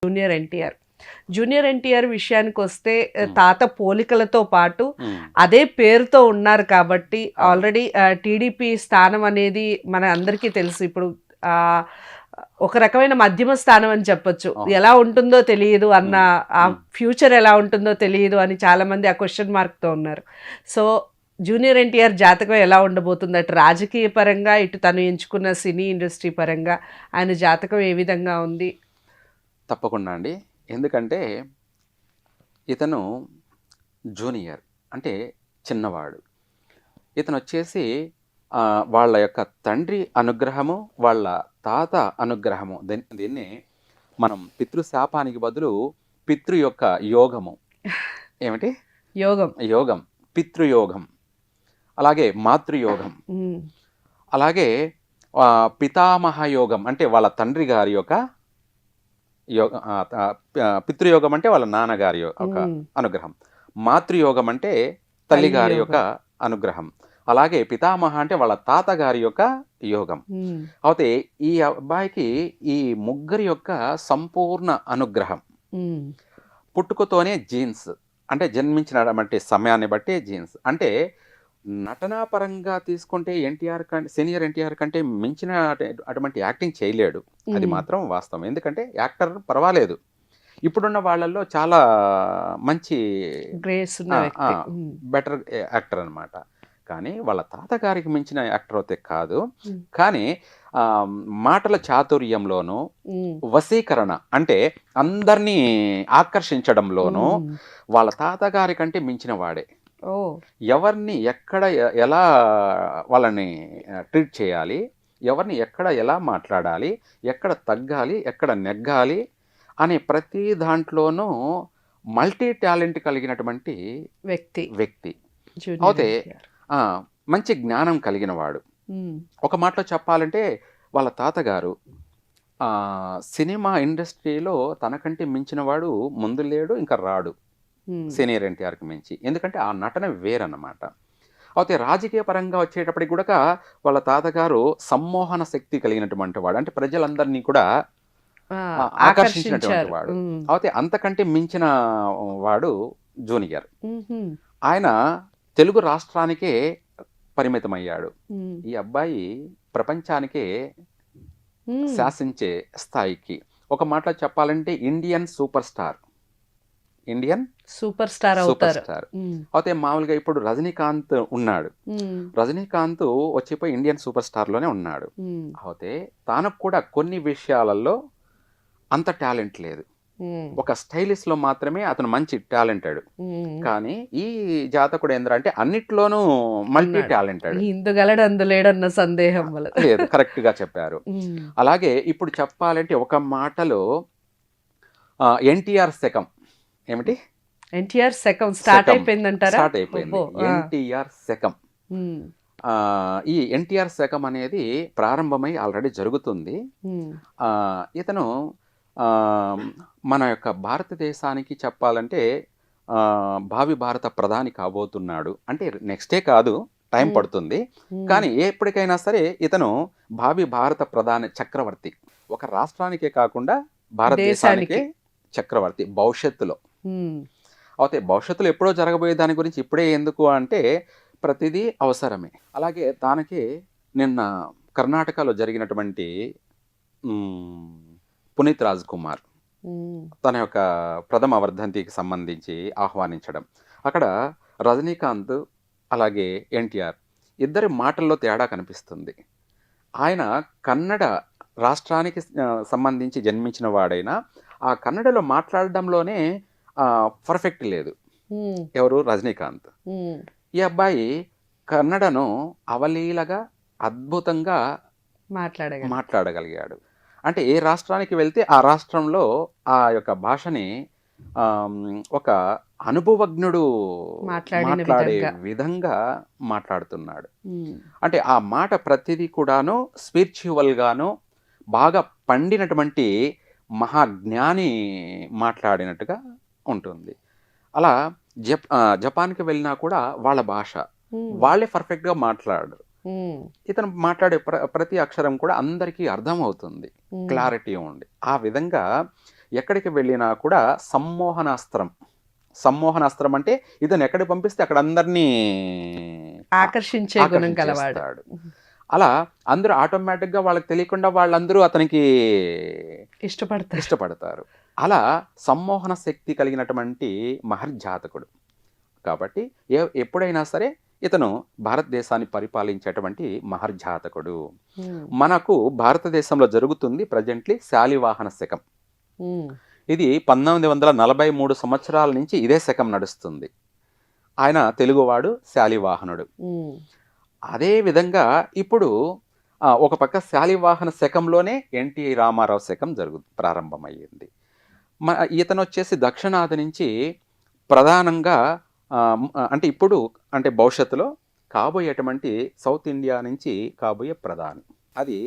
Junior NTR. Junior NTR విషయానికి వస్తే తాత పోలికలతో పాటు అదే పేరుతో ఉన్నారు కాబట్టి ఆల్రెడీ టీడీపీ స్థానం అనేది మన అందరికీ తెలుసు. ఇప్పుడు ఒక రకమైన మధ్యమ స్థానం అని చెప్పొచ్చు. ఎలా ఉంటుందో తెలియదు అన్న, ఆ ఫ్యూచర్ ఎలా ఉంటుందో తెలియదు అని చాలా మంది ఆ క్వశ్చన్ మార్క్తో ఉన్నారు. సో జూనియర్ ఎన్టీఆర్ జాతకం ఎలా ఉండబోతుంది, అటు రాజకీయ పరంగా ఇటు తను ఎంచుకున్న సినీ ఇండస్ట్రీ పరంగా ఆయన జాతకం ఏ విధంగా ఉంది? తప్పకుండా అండి. ఎందుకంటే ఇతను జూనియర్ అంటే చిన్నవాడు. ఇతను వచ్చేసి వాళ్ళ యొక్క తండ్రి అనుగ్రహము, వాళ్ళ తాత అనుగ్రహము, దీన్ని మనం పితృశాపానికి బదులు పితృ యొక్క యోగము, ఏమిటి యోగం, పితృయోగం, అలాగే మాతృయోగం, అలాగే పితామహ యోగం అంటే వాళ్ళ తండ్రి గారి యొక్క పితృయోగం అంటే వాళ్ళ నాన్నగారి యొక్క అనుగ్రహం, మాతృయోగం అంటే తల్లి గారి యొక్క అనుగ్రహం, అలాగే పితామహ అంటే వాళ్ళ తాతగారి యొక్క యోగం. అయితే ఈ అబ్బాయికి ఈ ముగ్గురి యొక్క సంపూర్ణ అనుగ్రహం. పుట్టుకతోనే జీన్స్ అంటే జన్మించినటువంటి సమయాన్ని బట్టి జీన్స్ అంటే నటనా పరంగా తీసుకుంటే ఎన్టీఆర్ కంటే, సీనియర్ ఎన్టీఆర్ కంటే మించిన అటువంటి యాక్టింగ్ చేయలేడు, అది మాత్రం వాస్తవం. ఎందుకంటే యాక్టర్ పర్వాలేదు, ఇప్పుడున్న వాళ్ళల్లో చాలా మంచి బెటర్ యాక్టర్ అనమాట. కానీ వాళ్ళ తాతగారికి మించిన యాక్టర్ అయితే కాదు. కానీ మాటల చాతుర్యంలోనూ, వశీకరణ అంటే అందరినీ ఆకర్షించడంలోనూ వాళ్ళ తాతగారి కంటే మించిన వాడే. ఎవరిని ఎక్కడ ఎలా వాళ్ళని ట్రీట్ చేయాలి, ఎవరిని ఎక్కడ ఎలా మాట్లాడాలి, ఎక్కడ తగ్గాలి, ఎక్కడ నెగ్గాలి అనే ప్రతి దాంట్లోనూ మల్టీ టాలెంట్ కలిగినటువంటి వ్యక్తి. అయితే మంచి జ్ఞానం కలిగిన వాడు. ఒక మాటలో చెప్పాలంటే వాళ్ళ తాతగారు సినిమా ఇండస్ట్రీలో తనకంటే మించిన వాడు ముందు లేడు, ఇంకా రాడు సీనియర్ ఎన్టీఆర్కి మించి. ఎందుకంటే ఆ నటన వేరన్నమాట. అయితే రాజకీయ పరంగా వచ్చేటప్పటికి కూడా వాళ్ళ తాతగారు సమ్మోహన శక్తి కలిగినటువంటి వాడు, అంటే ప్రజలందరినీ కూడా ఆకర్షించినటువంటి వాడు. అయితే అంతకంటే మించిన వాడు జూనియర్. ఆయన తెలుగు రాష్ట్రానికే పరిమితమయ్యాడు. ఈ అబ్బాయి ప్రపంచానికే శాసించే స్థాయికి, ఒక మాటలో చెప్పాలంటే ఇండియన్ సూపర్ స్టార్ అయితే మామూలుగా ఇప్పుడు రజనీకాంత్ ఉన్నాడు, రజనీకాంత్ వచ్చిపోయి ఇండియన్ సూపర్ స్టార్ లోనే ఉన్నాడు. అయితే తనకు కూడా కొన్ని విషయాలలో అంత టాలెంట్ లేదు, ఒక స్టైలిష్ లో మాత్రమే అతను మంచి టాలెంటెడ్. కానీ ఈ జాతకుడు ఏంటంటే అన్నిట్లోనూ మల్టీ టాలెంటెడ్, అందులేడన్న సందేహం లేదు, కరెక్ట్ గా చెప్పారు. అలాగే ఇప్పుడు చెప్పాలంటే ఒక మాటలో ఎన్టీఆర్ శకం, ఏమిటి ఎన్టీఆర్ శకం స్టార్ట్ అయిపోయింది. ఎన్టీఆర్ శకం, ఈ ఎన్టీఆర్ శకం అనేది ప్రారంభమై ఆల్రెడీ జరుగుతుంది. ఇతను మన యొక్క భారతదేశానికి చెప్పాలంటే భావి భారత ప్రధాని కాబోతున్నాడు. అంటే నెక్స్టే కాదు, టైం పడుతుంది. కానీ ఎప్పటికైనా సరే ఇతను భావి భారత ప్రధాని చక్రవర్తి, ఒక రాష్ట్రానికే కాకుండా భారతదేశానికే చక్రవర్తి భవిష్యత్తులో. అయితే భవిష్యత్తులో ఎప్పుడో జరగబోయే దాని గురించి ఇప్పుడే ఎందుకు అంటే ప్రతిదీ అవసరమే. అలాగే దానికి నిన్న కర్ణాటకలో జరిగినటువంటి పునీత్ రాజ్ కుమార్ తన యొక్క ప్రథమ వర్ధంతికి సంబంధించి ఆహ్వానించడం, అక్కడ రజనీకాంత్ అలాగే ఎన్టీఆర్ ఇద్దరి మాటల్లో తేడా కనిపిస్తుంది. ఆయన కన్నడ రాష్ట్రానికి సంబంధించి జన్మించిన వాడైనా ఆ కన్నడలో మాట్లాడడంలోనే పర్ఫెక్ట్ లేదు. ఎవరు? రజనీకాంత్. ఈ అబ్బాయి కన్నడను అవలీలగా అద్భుతంగా మాట్లాడగలిగాడు. అంటే ఏ రాష్ట్రానికి వెళ్తే ఆ రాష్ట్రంలో ఆ యొక్క భాషని ఒక అనుభవజ్ఞుడు మాట్లాడే విధంగా మాట్లాడుతున్నాడు. అంటే ఆ మాట ప్రతిదీ కూడాను స్పిరిచువల్ గాను బాగా పండినటువంటి మహాజ్ఞాని మాట్లాడినట్టుగా ఉంటుంది. అలా జపాన్కి వెళ్ళినా కూడా వాళ్ళ భాష వాళ్ళే పర్ఫెక్ట్గా మాట్లాడరు. ఇతను మాట్లాడే ప్రతి అక్షరం కూడా అందరికీ అర్థం అవుతుంది, క్లారిటీ ఉంది. ఆ విధంగా ఎక్కడికి వెళ్ళినా కూడా సమ్మోహనాస్త్రం అంటే ఇతను ఎక్కడికి పంపిస్తే అక్కడ అందరినీ ఆకర్షించే గుణం కలవాడు. ఆకర్షించేస్తాడు. అలా అందరూ ఆటోమేటిక్గా వాళ్ళకి తెలియకుండా వాళ్ళందరూ అతనికి ఇష్టపడతారు. అలా సమ్మోహన శక్తి కలిగినటువంటి మహర్జాతకుడు. కాబట్టి ఎప్పుడైనా సరే ఇతను భారతదేశాన్ని పరిపాలించేటువంటి మహర్జాతకుడు. మనకు భారతదేశంలో జరుగుతుంది ప్రజెంట్లీ శాలివాహన శకం. ఇది 1943 సంవత్సరాల నుంచి ఇదే శకం నడుస్తుంది. ఆయన తెలుగువాడు, శాలివాహనుడు. అదే విధంగా ఇప్పుడు ఒక పక్క శాలివాహన శకంలోనే ఎన్టీ రామారావు శకం ప్రారంభమయ్యింది. ఇతను వచ్చేసి దక్షిణాది నుంచి ప్రధానంగా అంటే ఇప్పుడు అంటే భవిష్యత్తులో కాబోయేటువంటి సౌత్ ఇండియా నుంచి కాబోయే ప్రధాని. అది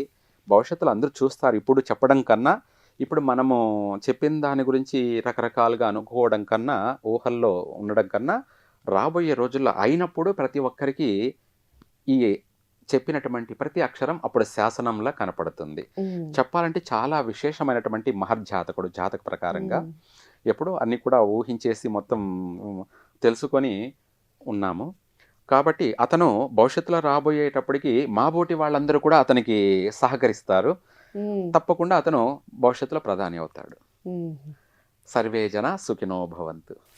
భవిష్యత్తులో అందరూ చూస్తారు. ఇప్పుడు చెప్పడం కన్నా, ఇప్పుడు మనము చెప్పిన దాని గురించి రకరకాలుగా అనుకోవడం కన్నా, ఊహల్లో ఉండడం కన్నా, రాబోయే రోజుల్లో అయినప్పుడు ప్రతి ఒక్కరికి ఈ చెప్పినటువంటి ప్రతి అక్షరం అప్పుడు శాసనంలా కనపడుతుంది. చెప్పాలంటే చాలా విశేషమైనటువంటి మహర్జాతకుడు. జాతక ప్రకారంగా ఎప్పుడు అన్ని కూడా ఊహించేసి మొత్తం తెలుసుకొని ఉన్నాము. కాబట్టి అతను భవిష్యత్తులో రాబోయేటప్పటికి మాబోటి వాళ్ళందరూ కూడా అతనికి సహకరిస్తారు. తప్పకుండా అతను భవిష్యత్తులో ప్రధాని అవుతాడు. సర్వే జన సుఖినో భవంతు.